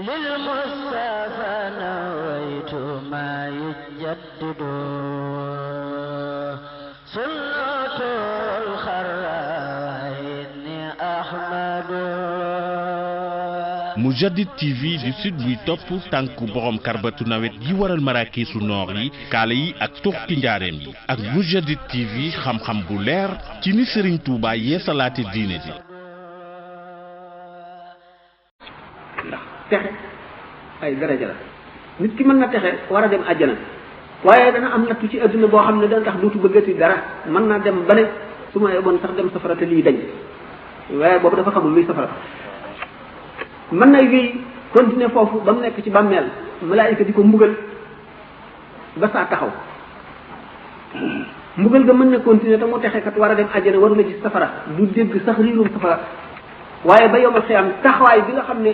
للمصطفى نويت ما يجدد سنة الخراء إني أحمد Mourchid TV du sud buy topp tànku borom karbatu nawet yi waral marakisu noor yi kaala yi ak tuxti njaareem yi ak Mourchid TV xam-xam bu leer ci ni Serigne Touba yeesalaate diine ji. ndax texe ay daraja la nit ki mën na texe war a dem àjjana waaye dana am nattu ci adduna boo xam ne dana tax dootu bëggati dara mën naa dem ba ne su ma yeboon sax dem safara te lii dañ waaye boobu dafa xamul luy safara. mën na wéy continuer foofu ba mu nekk ci bàmmeel malaayika di ko mbugal ba saa taxaw mbugal ga mën na continuer te mu texe kat war a dem àjjana waru la gis safara du dégg sax riirum safara waaye ba yomal xiyam taxawaay bi nga xam ne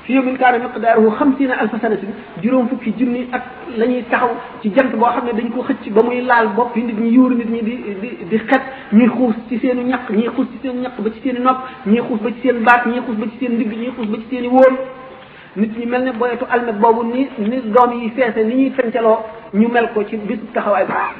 fi yawmin kaana miqdaaruhu 50,000 sanatin juróom fukki junni ak la ñuy taxaw ci jant boo xam ne dañ ko xëcc ba muy laal bopp yi nit ñi yuuru nit ñi di xet ñuy xuus ci seenu ñaq ñii xuus ci seen ñaq ba ci seen i nopp ñii xuus ba ci seen baat ñii xuus ba ci seen ndigg ñii xuus ba ci seen i wóom nit ñi mel ne boyetu almet boobu ni doom yi feese ni ñuy fencaloo ñu mel ko ci bisu taxawaay ba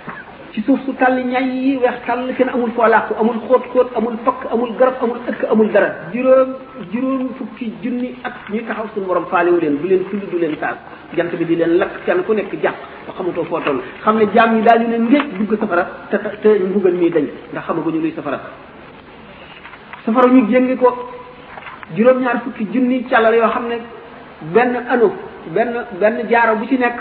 ci suuf su tàll ñay yi weex tàll kenn amul foo làqu amul xóot amul fakk amul garab amul ëkk amul dara juróom fukki junni ak ñuy taxaw suñu borom faalewu leen du leen tudd du leen taal jant bi di leen lakk kenn ku nekk jàpp ba xamatoo foo toll xam ne jaam ñi daal ñu ne ngéej dugg safara te mbugal mii dañ ndax xamaguñu luy safara ñu jéngi ko juróom-ñaar fukki junni càllal yoo xam ne benn ano benn jaaro bu ci nekk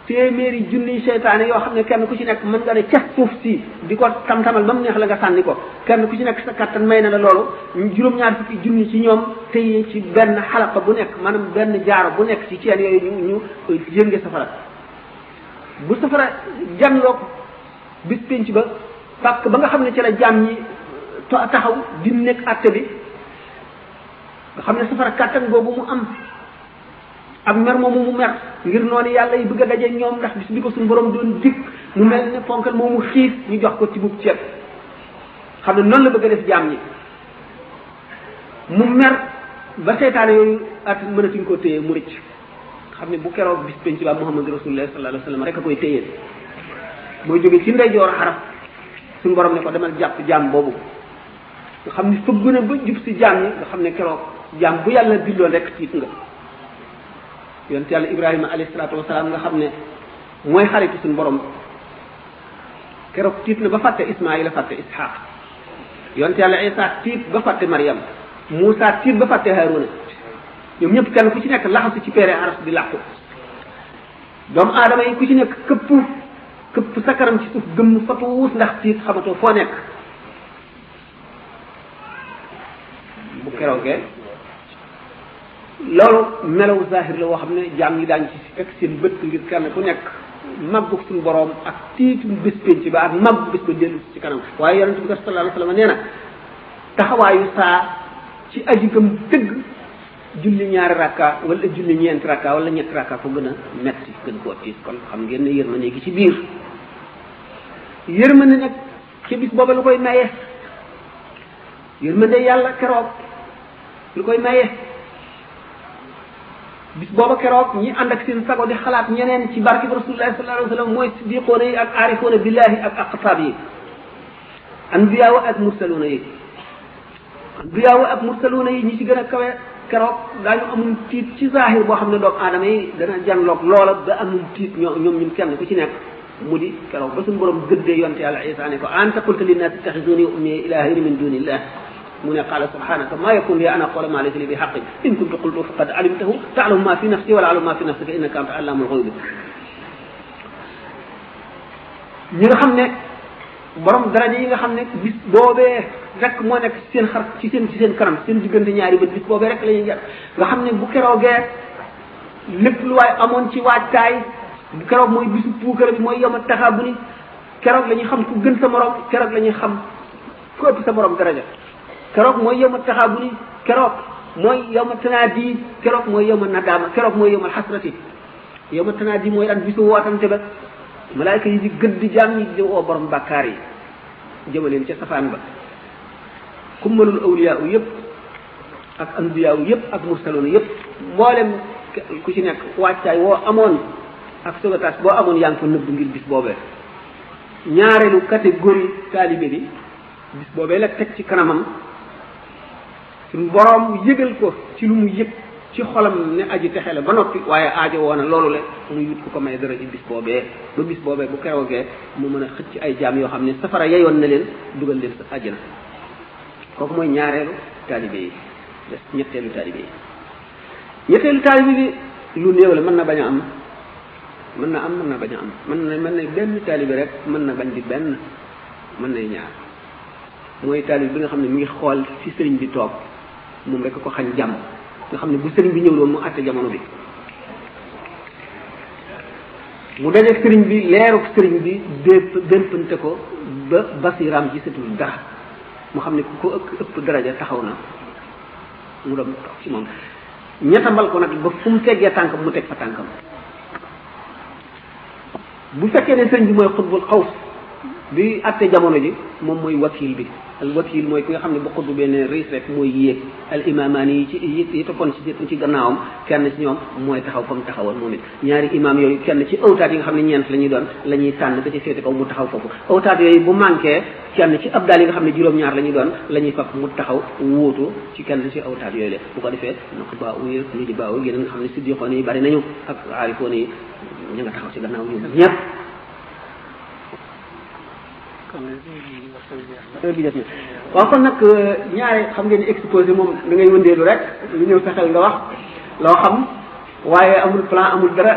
téeméeri junniy seytaane yoo xam ne kenn ku ci nekk mën nga ne ca suuf si di ko tam-tamal ba mu neex la nga sànni ko kenn ku ci nekk sa kattan may na la loolu juróom-ñaar fukki junni ci ñoom téye ci benn xalaqa bu nekk maanaam benn jaaro bu nekk ci ceen yooyu ñu yënge safara bu safara janloo bis penc ba pàkk ba nga xam ne ci la jaam ñi taxaw di nekk àtte bi nga xam ne safara kattan boobu mu am ak mer moomu mu mer ngir noonu yàlla yi bëgg a daje ñoom ndax bis bi ko suñu borom doon dig mu mel ne ponkal moomu xiif ñu jox ko ci bub ceeb xam ne noonu la bëgg a def jaam ñi mu mer ba seytaane yooyu at mënatuñ koo téye mu rëcc xam ne bu keroog bis penc ba Muhammad rasulullah sallallahu alayhi wa sallam rek a koy téye mooy jóge ci ndeyjoor xaraf suñu borom ne ko demal jàpp jaam boobu nga xam ne fëgg na ba jub si jaam ñi nga xam ne keroog jaam bu yàlla bindoon rek tiit nga yonent yàlla Ibrahima alayhi salaatu wasalaam nga xam ne mooy xaritu suñu borom keroog tiit na ba fàtte Ismaayila fàtte Ishaq yonent yàlla Isa tiit ba fàtte Maryam Muusa tiit ba fàtte Haaruna ñoom ñëpp kenn ku ci nekk laxasu ci peere aras di làqu doomu aadama yi ku ci nekk këpp sa kanam ci suuf gëmm fatuus ndax tiit xamatoo foo nekk bu keroogee loolu melaw zahir la woo xam ne jaam ñi daañu ci fekk seen bët ngir kenn ku nekk màggu suñu borom ak tiitu bés penc ba ak màggu bés ba dellu ci kanam waaye yonente bi sallallahu alayhi wa sallam nee na taxawaayu saa ci aji gëm dëgg julli ñaari rakka wala julli ñeenti rakka wala ñetti rakka ko gën a metti gën koo tiis kon xam ngeen ne yërmande gi ci biir yërmande nag ci bis booba lu koy maye yërmande yàlla keroog lu koy maye bis booba keroog ñi ànd ak seen sago di xalaat ñeneen ci barke bi rasulullah sallallahu alayhi wa sallam mooy siddiqoona yi ak aarifoona billahi ak aqtaab yi anbiyaawa ak mursaluuna yi anbiyaawa ak mursaluuna yi ñi ci gën a kawe keroog daañu amul tiit ci zahir boo xam ne doomu aadama yi dana janloog loola ba amul tiit ñoom ñun kenn ku ci nekk mu di keroog ba suñu borom gëddee yonte yàlla Isa ne ko anta qulta linnaasi ittaxizuuni wa ummiya ilaahayni min duunillah mu ne qaala subhanaka ma yakun li an aqula ma laysa li bi haqqin in kuntu qultu faqad alimtahu ta'lamu ma fi nafsi wa la a'lamu ma fi nafsika innaka anta allamul ghuyub ñi nga xam ne borom daraja yi nga xam ne bis boobee rek moo nekk ci seen xar ci seen kanam seen diggante ñaari bët bis boobee rek la ñuy jàpp nga xam ne bu keroogee lépp lu waay amoon ci waajtaay bu keroog mooy bisu puukare bi mooy yoma taxaa bu ni keroog la ñuy xam ku gën sa morom keroog la ñuy xam ku ëpp sa morom daraja keroog mooy yoma taxaa bu ni keroog mooy yoma tanaadi keroog mooy yoma nadaama keroog mooy yoma xasrati yoma tanaadi mooy daan bisu wootante ba malaayka yi di gëdd jaam ñi di woo borom bàkkaar yi jëmaleen ca safaan ba kummalul awliya u yëpp ak anbiyaaw yëpp ak mursaloon yëpp mboolem ku ci nekk wàccaay woo amoon ak sauvetage boo amoon yaa ngi ko nëbb ngir bis boobee. ñaareelu catégorie taalibe bi bis boobee la teg ci kanamam suñu boroom yëgal ko ci lu mu yëg ci xolam ne aji texe la ba noppi waaye aajo woona loolu la muy wut ku ko may dara ci bis boobee ba bis boobee bu keroogee mu mën a xëcc ay jaam yoo xam ne safara yeyoon na leen dugal leen sa àjjana kooku mooy ñaareelu taalibe yi des ñetteelu taalibe yi ñetteelu taalibe bi lu néew la mën na bañ a am mën na am mën na bañ a am mën na benn taalibe rek mën na bañ di benn mën nay ñaar mooy taalibe bi nga xam ne mi ngi xool ci sëriñ bi toog moom rek ko xañ jàmm nga xam ne bu sëriñ bi ñëw loon mu àtte jamono bi mu dajeeg sëriñ bi leeruk sëriñ bi démpante ko ba basiram gisatul dara mu xam ne ku ko ëpp daraja taxaw na mu doon toog ci moom ñettambal ko nag ba fu mu teggee tànkam mu teg fa tànkam bu fekkee ne sëriñ bi mooy xutbul xaws bi àtte jamono ji moom mooy wakil bi al wakil mooy ki nga xam ne bu xutbu benn riis rek mooy yéeg al imamaani yi ci yi toppoon ci gannaawam kenn ci ñoom mooy taxaw comme taxawoon moom it ñaari imam yooyu kenn ci awtaat yi nga xam ne ñeent la ñuy doon la ñuy tànn ka ci féete kaw mu taxaw foofu awtaat yooyu bu manqué kenn ci abdaal yi nga xam ne juróom-ñaar la ñuy doon la ñuy fab mu taxaw wóotu ci kenn ci awtaat yooyu la bu ko defee naq baa uy lu ji baa uy yéen nga xam ne siddiqoon yi bari nañu ak aarifoon yi ñu nga taxaw ci gannaaw ñoom ñëpp waaw kon nag ñaare xam ngeen ni exposé moom da ngay wëndeelu rek lu ñëw sa xel nga wax loo xam waaye amul plan amul dara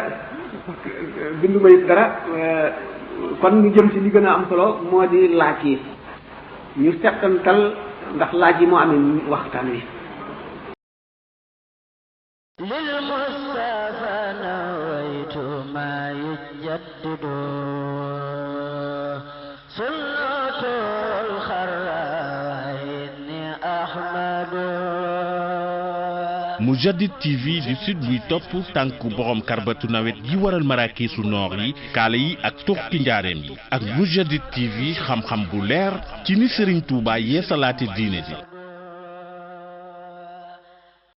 bindu ma it dara kon ñu jëm ci li gën a am solo moo di laaj yi ñu settantal ndax laaj yi moo amee waxtaan wi للمصطفى نويت ما يجدد سنة الخراء إني أحمد Mourchid TV di sud buy topp tànku borom karbatu nawet yi waral maraakiisu noor yi kaala yi ak tuxki njaareem yi ak Mourchid TV xam-xam bu leer ci ni Serigne Touba yeesalaate diine ji